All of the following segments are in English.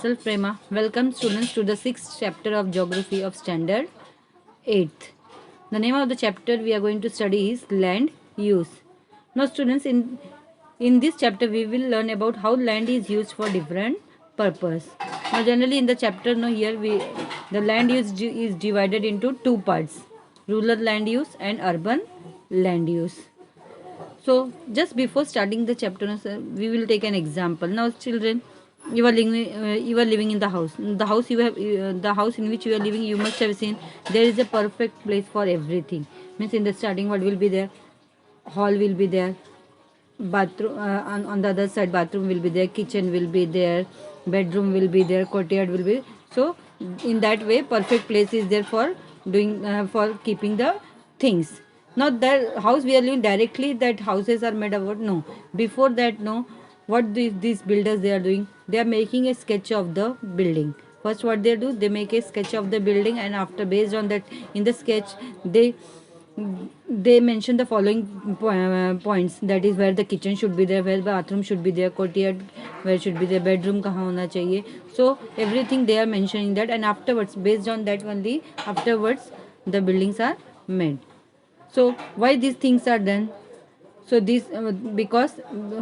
myself Prema. Welcome students to the 6th chapter of Geography of Standard 8th. The name of the chapter we are going to study is Land Use. Now students, in this chapter we will learn about how land is used for different purpose. Now generally in the chapter here the land use is divided into two parts: rural land use and urban land use. So just before starting the chapter, sir, we will take an example. Now, children, you are living in the house. The house you have, the house in which you are living, you must have seen there is a perfect place for everything. Means in the starting, what will be there? Hall will be there. Bathroom on the other side, bathroom will be there. Kitchen will be there. Bedroom will be there. Courtyard will be. So in that way, perfect place is there for doing for keeping the things. Not that house we are living directly, that houses are made of what? No, before that, no. What these builders they are doing, they are making a sketch of the building. First what they do, they make a sketch of the building, and after based on that, in the sketch they mention the following points, that is where the kitchen should be there, where the bathroom should be there, courtyard where should be there, bedroom kahan hona chahiye. So everything they are mentioning that, and afterwards based on that only afterwards the buildings are made. So why these things are done? So this because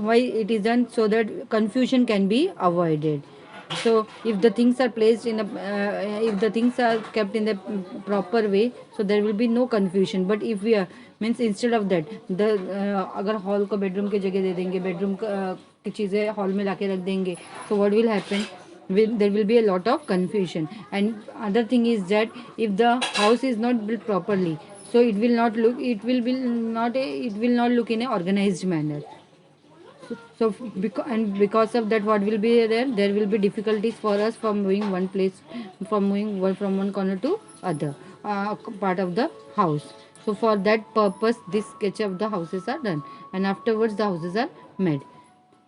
why it is done, so that confusion can be avoided. So if the things are placed in a if the things are kept in the proper way, so there will be no confusion. But if we are means instead of that, the अगर hall को bedroom की जगह दे देंगे, bedroom की चीज़ें hall में लाके रख देंगे, so what will happen? There will be a lot of confusion. And other thing is that if the house is not built properly, so it will not look, it will not look in a organized manner. So because of that, what will be there will be difficulties for us from moving one place, from moving from one corner to other part of the house. So for that purpose this sketch of the houses are done, and afterwards the houses are made.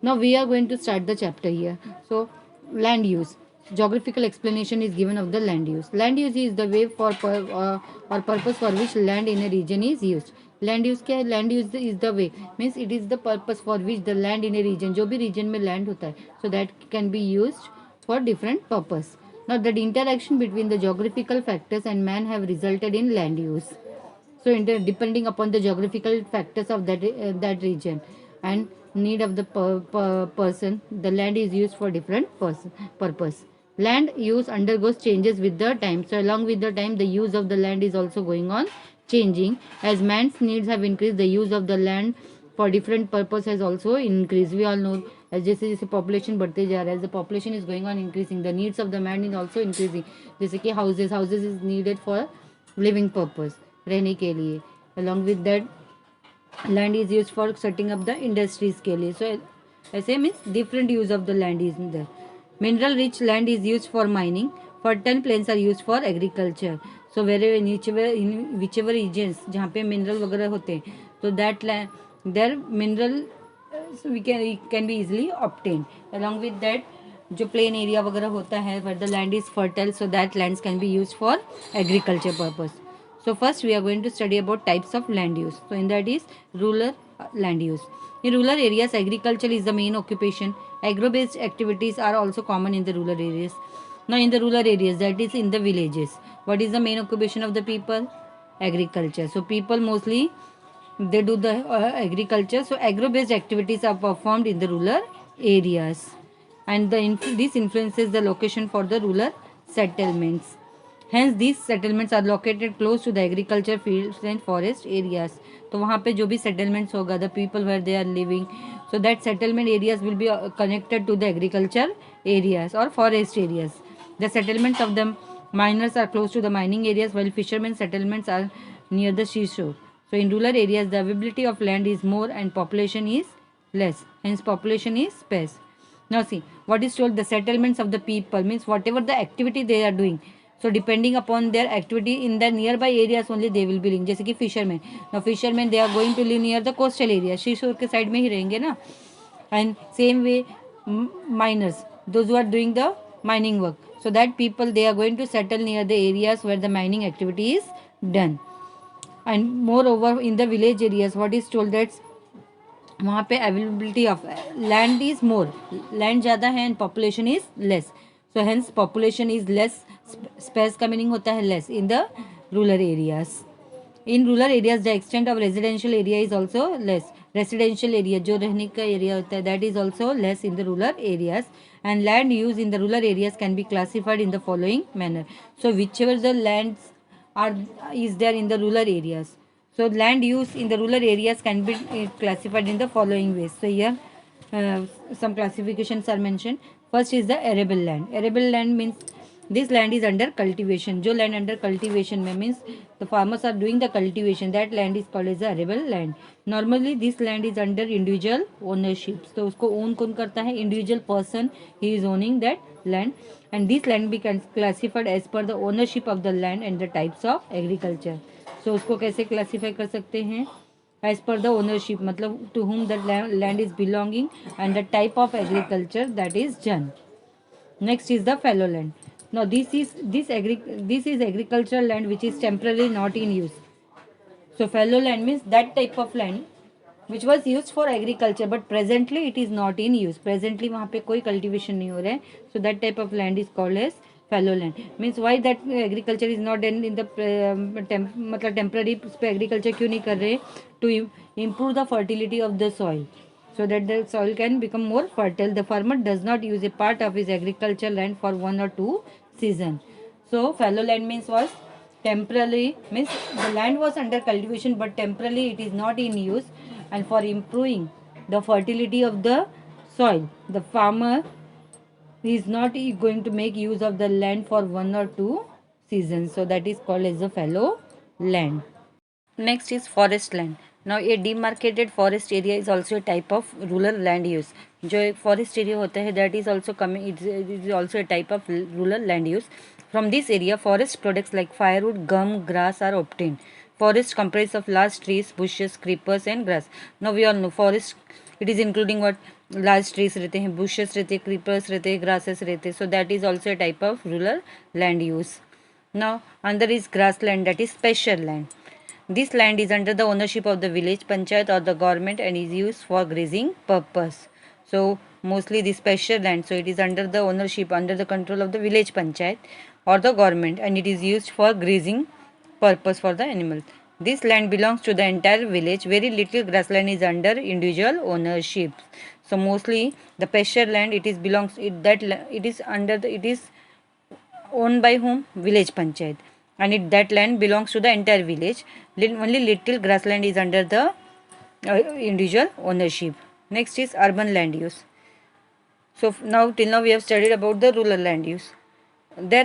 Now we are going to start the chapter here. So land use. Geographical explanation is given of the land use. Land use is the way for or purpose for which land in a region is used. Land use क्या है? Land use is the way, means it is the purpose for which the land in a region, जो भी region में land होता है, so that can be use for different purpose. Not that interaction between the geographical factors and man have resulted in land use. So depending upon the geographical factors of that region and need of the person, the land is used for different purpose. Land use undergoes changes with the time. So along with the time, the use of the land is also going on changing. As man's needs have increased, the use of the land for different purpose has also increased. We all know, as जैसे जैसे population बढ़ते जा रहा है, as the population is going on increasing, the needs of the man is also increasing. जैसे कि houses is needed for living purpose, रहने के लिए. Along with that, land is used for setting up the industries के लिए. So ऐसे means different use of the land is there. Mineral rich land is used for mining. Fertile plains are used for agriculture. So wherever in whichever regions जहाँ पे mineral वगैरह होते हैं, so that land their mineral we can be easily obtained. Along with that, जो plain area वगैरह होता है where the land is fertile, so that lands can be used for agriculture purpose. So first we are going to study about types of land use. So in that is rural land use. In rural areas, agriculture is the main occupation. Agro-based activities are also common in the rural areas. Now in the rural areas, that is in the villages, what is the main occupation of the people? Agriculture. So people mostly they do the agriculture. So agro-based activities are performed in the rural areas, and this influences the location for the rural settlements. Hence these settlements are located close to the agriculture fields and forest areas. तो वहाँ पे जो भी settlements होगा, the people where they are living, so that settlement areas will be connected to the agriculture areas or forest areas. The settlements of the miners are close to the mining areas, while fishermen settlements are near the seashore. So in rural areas, the availability of land is more and population is less. Hence population is sparse. Now see, what is told, the settlements of the people means whatever the activity they are doing. So depending upon their activity in the nearby areas only they will be living. जैसे कि fishermen. Now fishermen they are going to live near the coastal area. seashore के side में ही रहेंगे ना. And same way miners, those who are doing the mining work. So that people they are going to settle near the areas where the mining activity is done. And moreover in the village areas, what is told that वहाँ पे availability of land is more, land ज़्यादा है and population is less. So hence population is less. Sparse का meaning होता है less in the rural areas. In rural areas the extent of residential area is also less. Residential area जो रहने का area होता है that is also less in the rural areas, and land use in the rural areas can be classified in the following manner. So whichever the lands are is there in the rural areas, so land use in the rural areas can be classified in the following ways. So here some classifications are mentioned. First is the arable land. Arable land means this land is under cultivation. जो land under cultivation में means the farmers are doing the cultivation, that land is called as the arable land. Normally this land is under individual ownership. तो उसको own कौन करता है? Individual person, he is owning that land, and this land be classified as per the ownership of the land and the types of agriculture. So उसको कैसे classify कर सकते हैं? As per the ownership, मतलब to whom the land is belonging and the type of agriculture that is done. Next is the fallow land. Now this is agricultural land which is temporarily not in use. So fallow land means that type of land which was used for agriculture but presently it is not in use. Presently वहाँ पे कोई cultivation नहीं हो रहा है. So that type of land is called as fallow land. Means why that agriculture is not done in the मतलब temporary पे agriculture क्यों नहीं कर रहे? To improve the fertility of the soil, so that the soil can become more fertile. The farmer does not use a part of his agricultural land for 1 or 2 seasons. So fallow land means was temporarily, means the land was under cultivation but temporarily it is not in use, and for improving the fertility of the soil, the farmer is not going to make use of the land for 1 or 2 seasons. So that is called as the fallow land. Next is forest land. Now a demarcated forest area is also a type of rural land use. जो एक forest area होता है that is also coming, it is also a type of rural land use. From this area, forest products like firewood, gum, grass are obtained. Forest comprised of large trees, bushes, creepers and grass. Now we all know forest, it is including what? Large trees रहते हैं, bushes रहते हैं, creepers रहते हैं, grasses रहते हैं. So that is also a type of rural land use. Now another is grassland, that is special land. This land is under the ownership of the village panchayat or the government and is used for grazing purpose. So mostly this special land, so it is under the ownership, under the control of the village panchayat or the government, and it is used for grazing purpose for the animal. This land belongs to the entire village. Very little grassland is under individual ownership. So mostly the pasture land, it is belongs it is under the, it is owned by whom? Village panchayat, and that land belongs to the entire village. Only little grassland is under the individual ownership. Next is urban land use. So now till now we have studied about the rural land use. There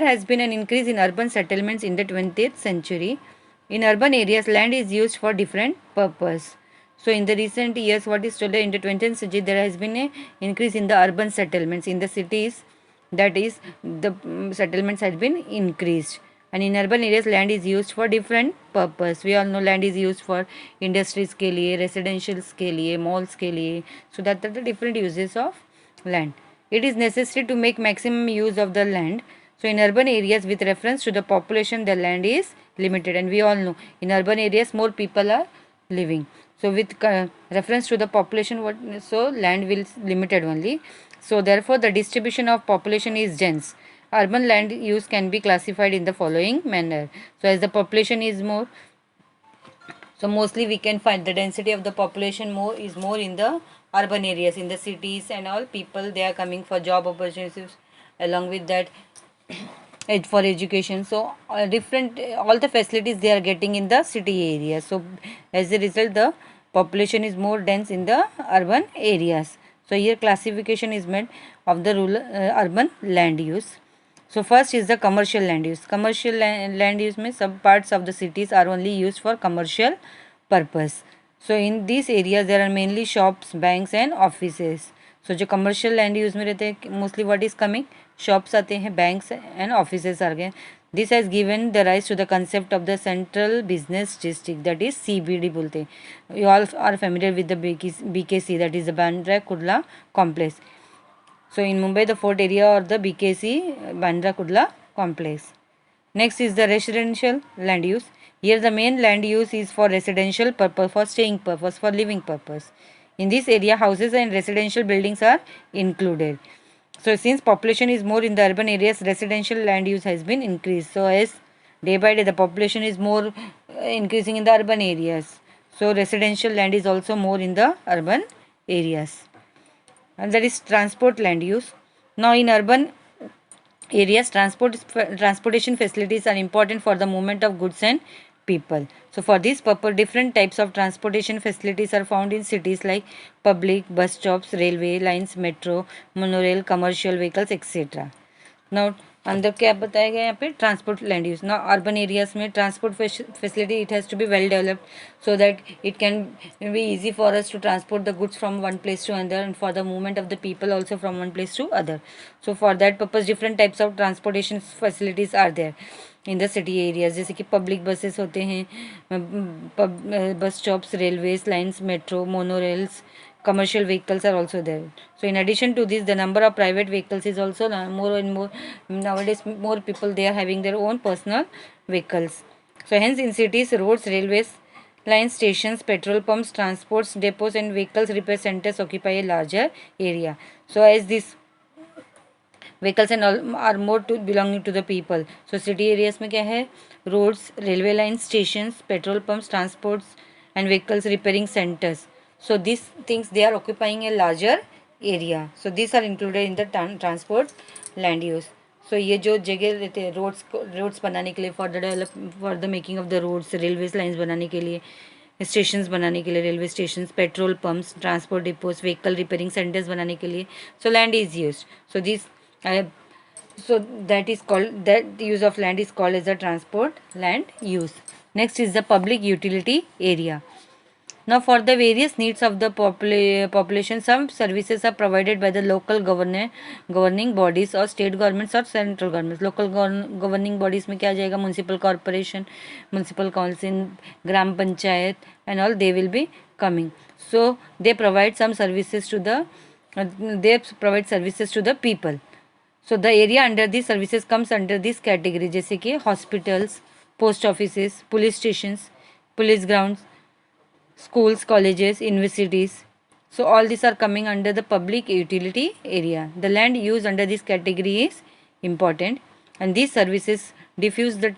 has been an increase in urban settlements in the 20th century. In urban areas, land is used for different purpose. So in the recent years, what is told in the 20th century, there has been an increase in the urban settlements in the cities. That is, the settlements has been increased. And in urban areas, land is used for different purpose. We all know land is used for industries के लिए, residentials के लिए, malls के लिए. So that are the different uses of land. It is necessary to make maximum use of the land. So in urban areas, with reference to the population, the land is limited, and we all know in urban areas more people are living. So with reference to the population, so land will limited only. So therefore the distribution of population is dense. Urban land use can be classified in the following manner. So as the population is more, so mostly we can find the density of the population is more in the urban areas, in the cities, and all people they are coming for job opportunities, along with that for education. So different all the facilities they are getting in the city areas. So as a result the population is more dense in the urban areas. So here classification is made of the rural urban land use. So first is the commercial land use. Commercial land use means some parts of the cities are only used for commercial purpose. So in these areas there are mainly shops, banks and offices. So जो commercial land use में रहते हैं mostly what is coming, shops आते हैं, banks and offices आ गए. This has given the rise to the concept of the central business district, that is CBD बोलते हैं. You all are familiar with the BKC, that is the Bandra Kurla complex. So in Mumbai the fort area or the BKC Bandra Kurla complex. Next is the residential land use. Here the main land use is for residential purpose, for staying purpose, for living purpose. In this area houses and residential buildings are included. So since population is more in the urban areas, residential land use has been increased. So as day by day the population is more increasing in the urban areas, so residential land is also more in the urban areas. And that is transport land use. Now in urban areas, transportation facilities are important for the movement of goods and people. So for this purpose, different types of transportation facilities are found in cities like public bus stops, railway lines, metro, monorail, commercial vehicles, etc. Now अंदर क्या बताया गया यहाँ पे transport land use ना urban areas में transport facility it has to be well developed so that it can be easy for us to transport the goods from one place to another and for the movement of the people also from one place to other. So for that purpose different types of transportation facilities are there in the city areas, जैसे कि public buses होते हैं, bus stops, railways lines, metro, monorails, commercial vehicles are also there. So in addition to this, the number of private vehicles is also more and more nowadays. More people, they are having their own personal vehicles. So hence in cities, roads, railways lines, stations, petrol pumps, transports depots and vehicles repair centers occupy a larger area. So as this vehicles and all are more to belonging to the people, so city areas में क्या है, roads, railway lines, stations, petrol pumps, transports and vehicles repairing centers. So these things, they are occupying a larger area, so these are included in the transport land use. So ये जो जगह रहते हैं roads बनाने के लिए, for the making of the roads, railways lines बनाने के लिए, स्टेशंस बनाने के लिए, railway station, petrol pumps, transport depots, vehicle repairing centres बनाने के लिए, so land is used. So this so that is called, that use of land is called as a transport land use. Next is the public utility area. Now for the various needs of the population, some services are provided by the local governing bodies or state governments or central governments. Local governing bodies में क्या जाएगा, municipal corporation, municipal council, gram panchayat and all, they will be coming. So they provide some services to the people. So the area under these services comes under this category, जैसे कि hospitals, post offices, police stations, police grounds, schools, colleges, universities. So all these are coming under the public utility area. The land used under this category is important, and these services diffuse the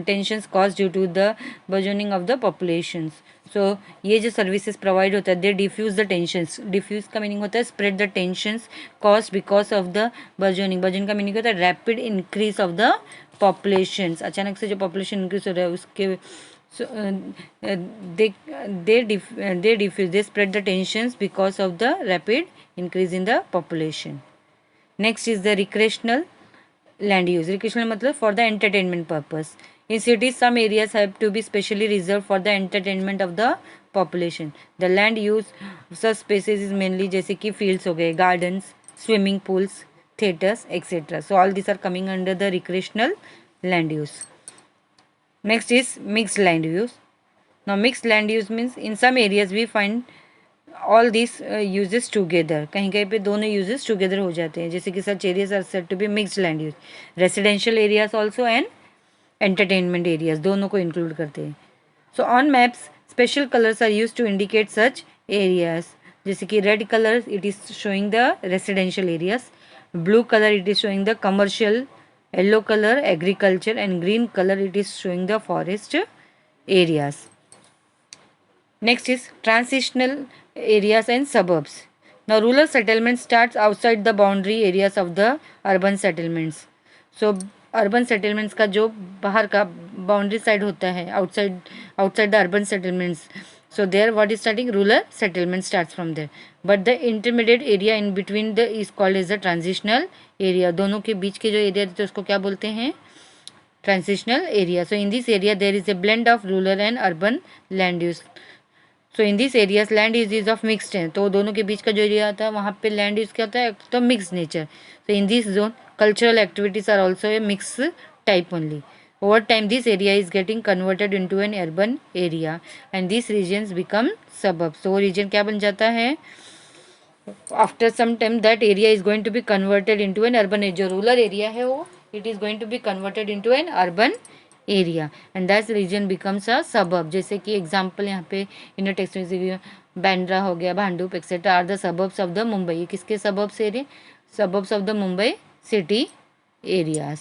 tensions caused due to the burgeoning of the populations. So ये जो services provide होता है, they diffuse the tensions. Diffuse का meaning होता है spread the tensions caused because of the burgeoning. Burgeoning का meaning होता है rapid increase of the populations. अचानक से जो population increase हो रहा है उसके so they spread the tensions because of the rapid increase in the population. Next is the recreational land use. Recreational matlab for the entertainment purpose. In cities, some areas have to be specially reserved for the entertainment of the population. The land use such spaces is mainly जैसे कि fields हो गए, gardens, swimming pools, theaters, etc. So all these are coming under the recreational land use. Next is mixed land use. Now mixed land use means in some areas we find all these uses together. कहीं कहीं पे दोनों uses together हो जाते हैं, जैसे कि such areas are said to be mixed land use. Residential areas also and entertainment areas, दोनों को include करते हैं. So on maps special colors are used to indicate such areas. जैसे कि red color it is showing the residential areas, blue color it is showing the commercial, yellow color agriculture and green color it is showing the forest areas. Next is transitional areas and suburbs. Now rural settlement starts outside the boundary areas of the urban settlements. So urban settlements का जो बाहर का boundary side होता है, outside the urban settlements, so there what is starting, rural settlement starts from there, but the intermediate area in between the is called as the transitional area. दोनों के बीच के जो एरिया रहते हैं उसको क्या बोलते हैं, transitional area. So in this area there is a blend of rural and urban land use. So in these areas land use is of mixed है, तो दोनों के बीच का जो एरिया आता है वहाँ पे land use क्या होता है, तो mixed nature. So in this zone cultural activities are also a mixed type only. Over time this area is getting converted into an urban area and these regions become suburbs. So region क्या बन जाता है, after some time that area is going to be converted into an urban area. जो rural area है वो it is going to be converted into an urban area and that region becomes a suburb. जैसे कि example यहाँ पे इन text में बांद्रा हो गया, Bhandup etcetera are the suburbs of the Mumbai. ये किसके suburbs area, suburbs of the Mumbai city areas.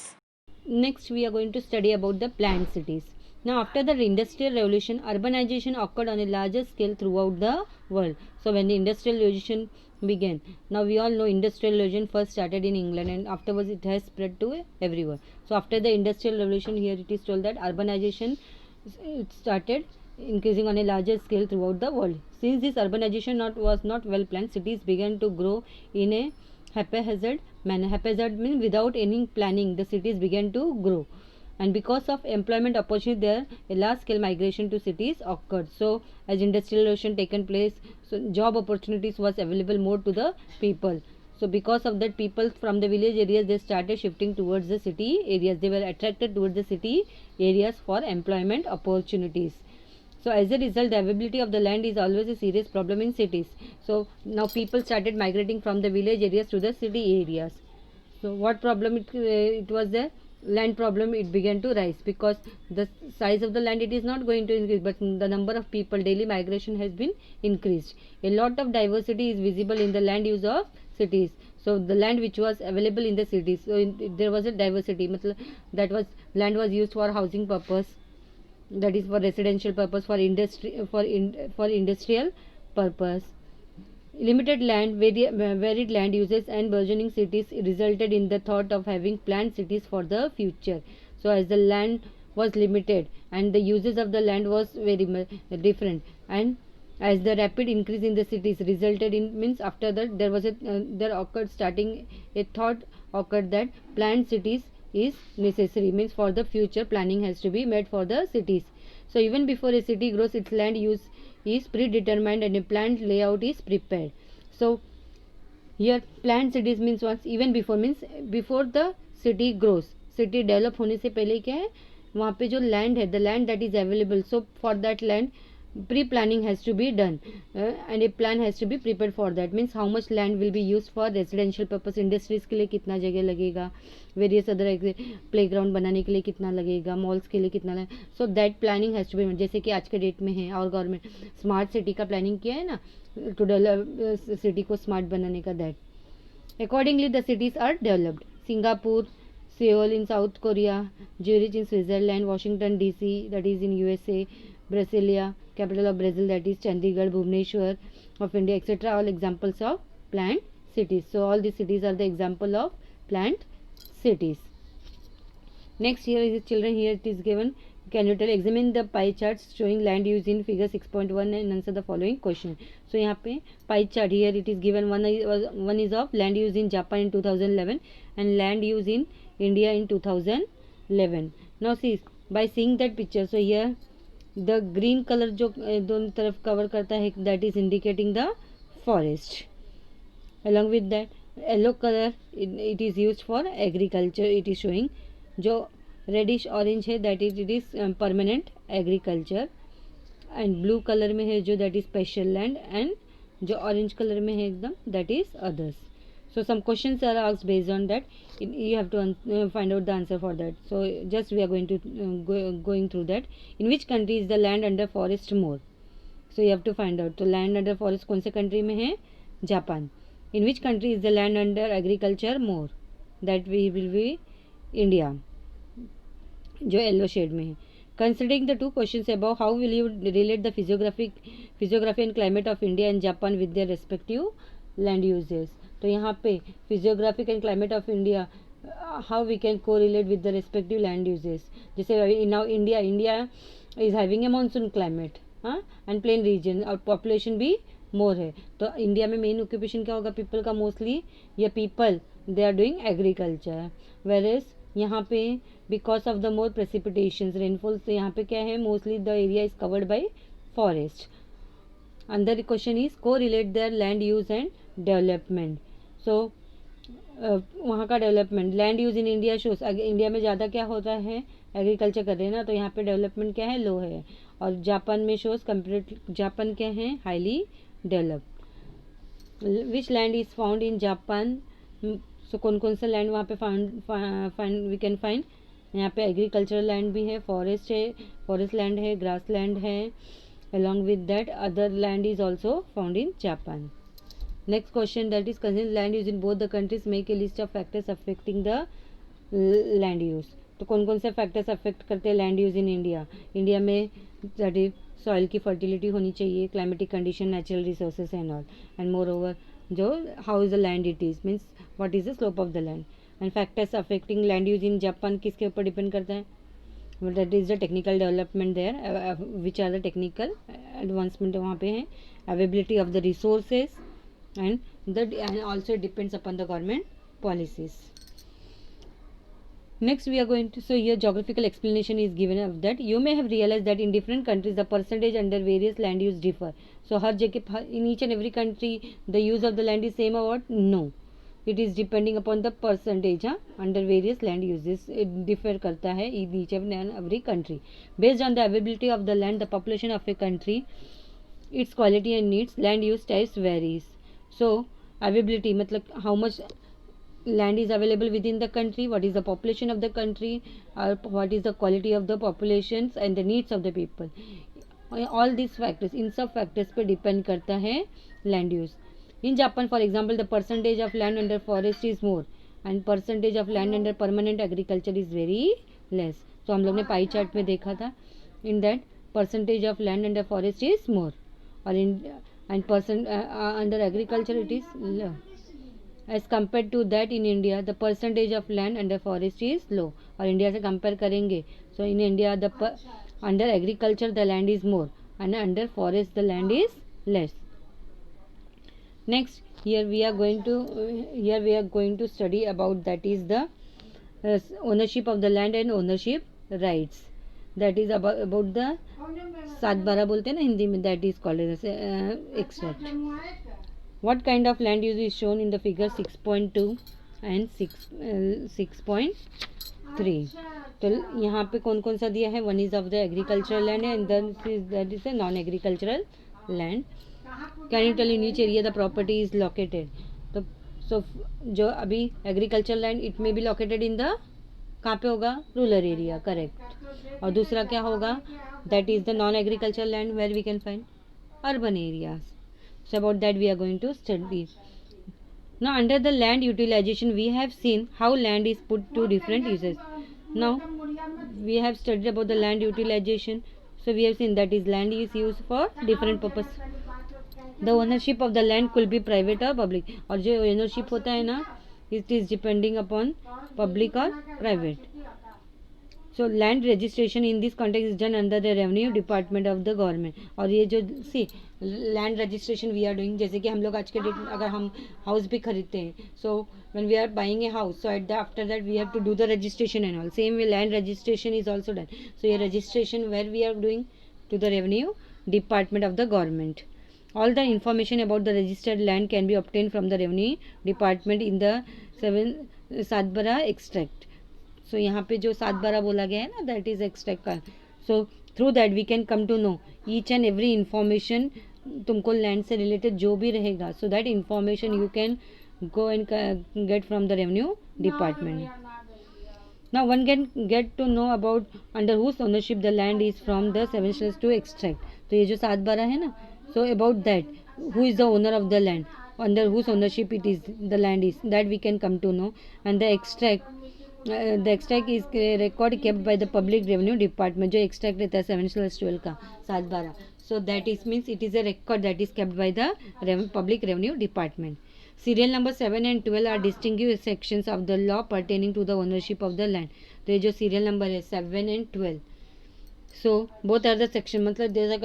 Next, we are going to study about the planned cities. Now, after the Industrial Revolution, urbanization occurred on a larger scale throughout the world. So, when the Industrial Revolution began, now we all know Industrial Revolution first started in England and afterwards it has spread to everywhere. So, after the Industrial Revolution, here it is told that urbanization it started increasing on a larger scale throughout the world. Since this urbanization was not well planned, cities began to grow in a haphazard manner. Haphazard means without any planning, the cities began to grow. And because of employment opportunity there, a large scale migration to cities occurred. So as industrialization taken place, so job opportunities was available more to the people. So because of that, people from the village areas, they started shifting towards the city areas. They were attracted towards the city areas for employment opportunities. So as a result, the availability of the land is always a serious problem in cities. So now people started migrating from the village areas to the city areas. So what problem it was there? Land problem, it began to rise because the size of the land, it is not going to increase, but the number of people, daily migration has been increased. A lot of diversity is visible in the land use of cities. So the land which was available in the cities, so there was a diversity. That was land was used for housing purpose, that is for residential purpose, for industry, for industrial purpose. Limited land, varied land uses and burgeoning cities resulted in the thought of having planned cities for the future. So as the land was limited and the uses of the land was very different, and as the rapid increase in the cities resulted in, means after that there was a there occurred starting a thought occurred that planned cities is necessary, means for the future planning has to be made for the cities. So even before a city grows, its land use is predetermined and a planned layout is prepared. So here planned cities means what, even before means before the city grows, city develop होने से पहले क्या है, वहाँ पे जो land है, the land that is available, so for that land pre-planning has to be done and a plan has to be prepared for that. Means how much land will be used for residential purpose, industries के लिए कितना जगह लगेगा, various other playground बनाने के लिए कितना लगेगा, मॉल्स के लिए कितना लगेगा. So that planning has to be, जैसे कि आज के डेट में है और गवर्नमेंट स्मार्ट सिटी का प्लानिंग किया है ना, टू डेवलप सिटी को स्मार्ट बनाने का. That accordingly the cities are developed. Singapore, Seoul in South Korea, Zurich in Switzerland, Washington DC, that is in USA, Brasilia, capital of Brazil, that is Chandigarh, Bhubaneswar of India, etc. All examples of planned cities. So all these cities are the example of planned cities. Next, here is children, here it is given. Can you tell, examine the pie charts showing land use in figure 6.1 and answer the following question. So यहाँ पे pie chart, here it is given, one is of land use in Japan in 2011 and land use in India in 2011. Now see, by seeing that picture, so here the green color जो दोनों तरफ cover करता है, that is indicating the forest. Along with that, yellow color it is used for agriculture, it is showing. जो reddish orange है, that is it is permanent agriculture. And blue colour में है जो, that is special land. And जो orange colour में है एकदम, that is others. So some questions are asked based on that. You have to find out the answer for that. So just we are going to going through that. In which country is the land under forest more? So you have to find out. So land under forest कौन से country में है? Japan. In which country is the land under agriculture more? That will be India, जो yellow shade में है. Considering the two questions above, how will you relate the physiography and climate of India and Japan with their respective land uses? तो यहाँ पे physiographic and climate of India, how we can correlate with the respective land uses. जैसे now India is having a monsoon climate and plain region और population भी more है. तो India में main occupation क्या होगा पीपल का मोस्टली, या people they are doing agriculture. Whereas यहाँ पे because of the more precipitations rainfall से यहाँ पे क्या है, mostly the area is covered by forest. अंदर क्वेश्चन इज को relate their land use and development. So वहाँ का development, land use in India shows, India में ज़्यादा क्या होता है, एग्रीकल्चर कर रहे हैं ना, तो यहाँ पे डेवलपमेंट क्या है, लो है. और जापान में शोज कंपेरेटिव, जापान क्या है, highly developed. Which land is found in Japan. So कौन कौन सा लैंड वहाँ पे फाइंड वी कैन फाइंड. यहाँ पे एग्रीकल्चरल लैंड भी है, फॉरेस्ट है, फॉरेस्ट लैंड है, ग्रास लैंड है. Along with that other land is also found in Japan. Next question, that is concerning land use in both the countries, make a list of factors affecting the land use. तो कौन कौन से factors affect करते हैं land use in India. India में that is soil की fertility होनी चाहिए, climatic condition, natural resources and all, and more over जो how is the land it is means what is the slope of the land. And factors affecting land use in Japan किसके ऊपर depend करता है. That is the technical development there, which are the technical advancement वहाँ पे हैं, availability of the resources and also it depends upon the government policies. Next we are going to, so here geographical explanation is given of that. You may have realized that in different countries the percentage under various land use differ. So हर जगह in each and every country the use of the land is same or what? No, it is depending upon the percentage under various land uses. It differ करता है in each and every country based on the availability of the land, the population of a country, its quality and needs, land use types varies. So availability मतलब how much land is available within the country, what is the population of the country, or what is the quality of the populations and the needs of the people. All these factors, इन सब factors पे depend करता है land use. In Japan for example the percentage of land under forest is more and percentage of land under permanent agriculture is very less. So हम लोग ने pie chart में देखा था, in that percentage of land under forest is more or in and under agriculture it is low. As compared to that in India the percentage of land under forest is low. और India से compare करेंगे so in India the under agriculture the land is more and under forest the land is less. Next here we are going to study about that is the ownership of the land and ownership rights. That is about the 7/12 बोलते हैं ना हिंदी में, that is called as extract. What kind of land use is shown in the figure 6.2 and 6.3. तो यहाँ पे कौन कौन सा दिया है, one is of the agricultural land and that is the non agricultural land. Can you tell in each area the property is located. तो so जो अभी agricultural land it may be located in the, कहाँ पे होगा, rural area, correct. और दूसरा क्या होगा, that is the non agricultural land where we can find urban areas. So about that we are going to study. Now under the land utilization we have seen how land is put to different uses. Now we have studied about the land utilization. So we have seen that is land is used for different purpose. The ownership of the land could be private or public. और जो ownership होता है ना, it is depending upon public or private. So land registration in this context is done under the revenue department of the government. और ये जो सी land registration we are doing, जैसे कि हम लोग आज के डेट में अगर हम हाउस भी खरीदते हैं, so when we are buying a house, so at the after that we have to do the registration and all. Same way land registration is also done. So ये registration where we are doing, to the revenue department of the government. All the information about the registered land can be obtained from the revenue department in the 7/12 extract. सो यहाँ पे जो 7/12 बोला गया है ना, that is extract का. So through that we can come to know each and every information तुमको land से रिलेटेड जो भी रहेगा, so that information you can go and get from the revenue department. Now one can get to know about under whose ownership the land is from the 7/2 extract. तो ये जो 7/12 है ना, so about that who is the owner of the land, under whose ownership it is the land is, that we can come to know. And the extract the extract is record kept by the public revenue department. जो extract रहता है 7/12 का 7/12, so that is means it is a record that is kept by the public revenue department. Serial number 7 and 12 are distinguished sections of the law pertaining to the ownership of the land. तो ये जो serial number है 7 and 12, so both are the section, मतलब these are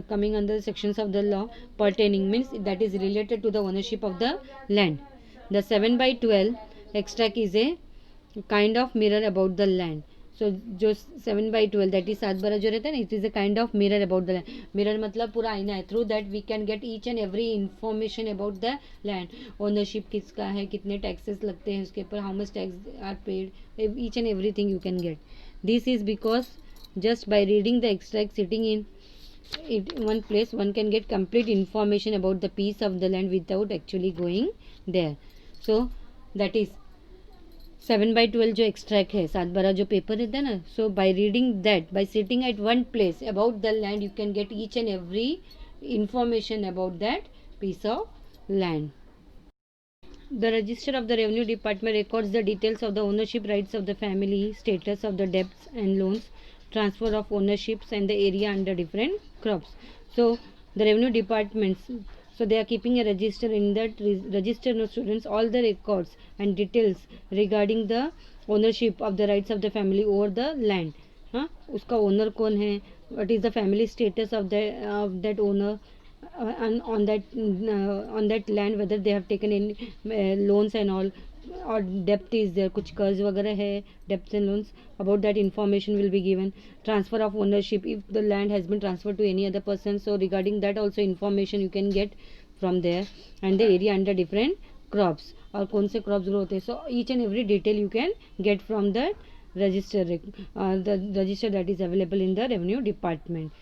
coming under the sections of the law pertaining, means that is related to the ownership of the land. The 7/12 extract is a kind of mirror about the land. So जो 7/12 that is 7/12 जो रहता है ना, it is a kind of mirror about the land. mirror मतलब पूरा आईना है. through that we can get each and every information about the land. ownership किसका है, कितने taxes लगते हैं उसके ऊपर, how much tax are paid, each and everything you can get. This is because just by reading the extract sitting in one place one can get complete information about the piece of the land without actually going there. So that is 7/12 जो extract है, 7/12 जो paper रहता है ना, so by reading that, by sitting at one place about the land, you can get each and every information about that piece of land. The register of the revenue department records the details of the ownership rights of the family, status of the debts and loans, transfer of ownerships and the area under different crops. So the revenue departments, so they are keeping a register. In that register, no students, all the records and details regarding the ownership of the rights of the family over the land. हाँ, उसका owner कौन है, what is the family status of that owner, and on that land, whether they have taken any loans and all, or debt is there, कुछ कर्ज वगैरह है, debts and loans, about that information will be given. Transfer of ownership, if the land has been transferred to any other person, so regarding that also information you can get from there. And the area under different crops, और कौन से crops grow होते हैं, so each and every detail you can get from the register, the register that is available in the revenue department.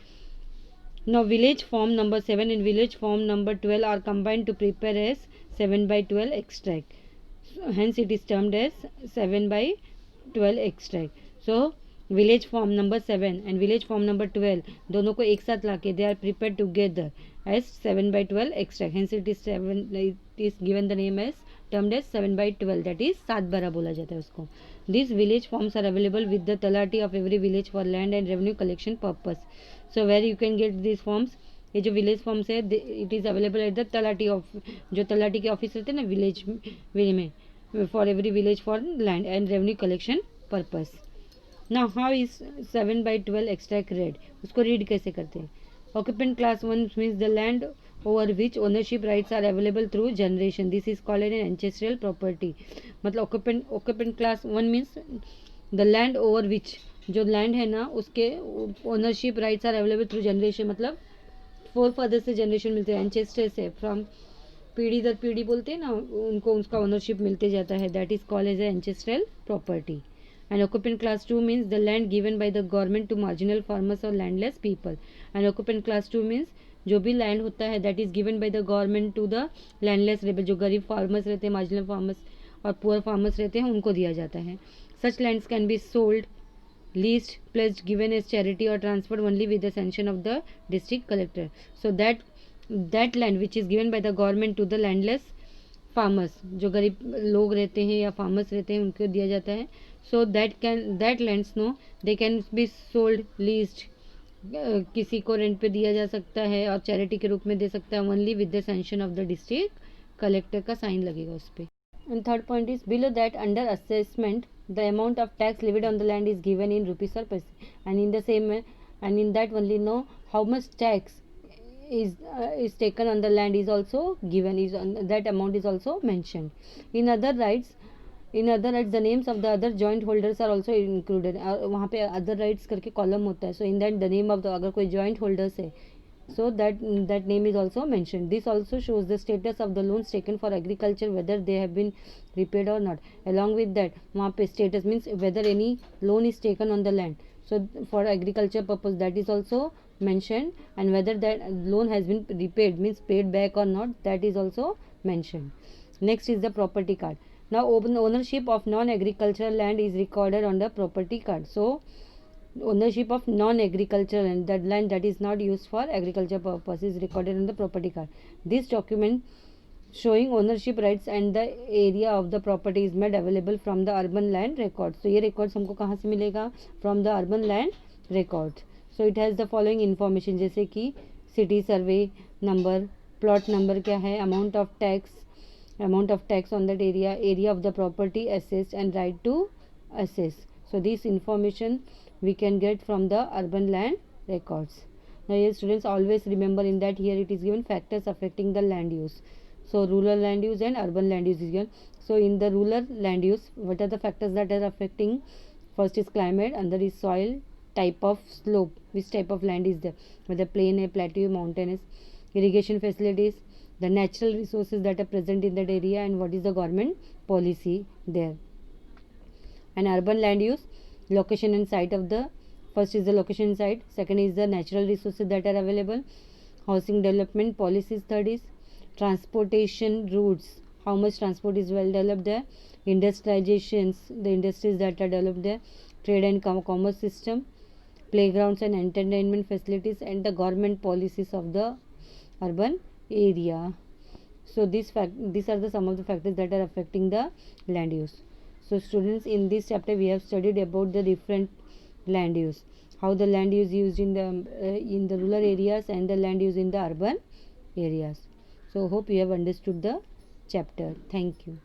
Now village form number 7 and village form number 12 are combined to prepare as 7/12 extract. So, hence it is termed as 7/12 extract. So village form number 7 and village form number 12 दोनों को एक साथ लाके they are prepared together as 7/12 extract. Hence it is given the name as termed as 7/12, that is 7/12 बोला जाता है उसको. These village forms are available with the talati of every village for land and revenue collection purpose. So where you can get these forms, ये जो village forms है it is available at the talati of, जो तलाटी के office रहते हैं ना village में, for every village for land and revenue collection purpose. Now how is 7/12 extract read, उसको रीड कैसे करते हैं. Occupant class 1 means the land over which ownership rights are available through generation, this is called an ancestral property. मतलब occupant class 1 means the land over which, जो land है ना उसके ownership rights are available through generation, मतलब for father से generation मिलते हैं, ancestor से, फ्रॉम पीढ़ी दर पीढ़ी बोलते हैं ना उनको, उसका ओनरशिप मिलते जाता है, that is called as ancestral property. And occupant class 2 means the land given by the government to marginal farmers और landless people. And occupant class 2 means जो भी लैंड होता है that is given by the government to the landless rebel, जो गरीब farmers रहते हैं, marginal farmers और पुअर फार्मर्स रहते हैं, उनको दिया जाता है. Such lands can be sold, leased, pledged, given as charity or transferred only with the sanction of the district collector. So that land which is given by the government to the landless farmers, जो गरीब लोग रहते हैं या farmers रहते हैं उनको दिया जाता है. So that lands no, they can be sold, leased, किसी को रेंट पे दिया जा सकता है और चैरिटी के रूप में दे सकता है, only with the sanction of the district collector का साइन लगेगा उस पर. And third point is below that under assessment the amount of tax levied on the land is given in rupees or paise, and in the same and in that only know how much tax is taken on the land is also given, is on that amount is also mentioned. In other rights the names of the other joint holders are also included. वहाँ पे other rights करके column होता है, so in that the name of the अगर कोई joint holders है, so that name is also mentioned. This also shows the status of the loans taken for agriculture, whether they have been repaid or not. Along with that वहाँ पे status means whether any loan is taken on the land, so for agriculture purpose that is also mentioned, and whether that loan has been repaid means paid back or not, that is also mentioned. Next is the property card. Now ownership of non-agricultural land is recorded on the property card. So ownership of non-agricultural land, that land that is not used for agriculture purpose, is recorded on the property card. This document showing ownership rights and the area of the property is made available from the urban land records. So ये records हमको कहाँ से मिलेगा? From the urban land records. So it has the following information, जैसे कि city survey number, plot number क्या है, amount of tax on that area of the property assessed, and right to assess. So this information we can get from the urban land records. Now here students always remember in that here it is given factors affecting the land use. So rural land use and urban land use is given. So in the rural land use, what are the factors that are affecting? First is climate, another is soil, type of slope, which type of land is there, whether plain or plateau, mountainous, irrigation facilities, the natural resources that are present in that area, and what is the government policy there. And urban land use, location and site of the, first is the location site, second is the natural resources that are available, housing development policies, third is transportation routes, how much transport is well developed there, industrializations, the industries that are developed there, trade and commerce system, playgrounds and entertainment facilities, and the government policies of the urban area. So these are the some of the factors that are affecting the land use. So students, in this chapter we have studied about the different land use, how the land use used in the rural areas and the land use in the urban areas. So hope you have understood the chapter. Thank you.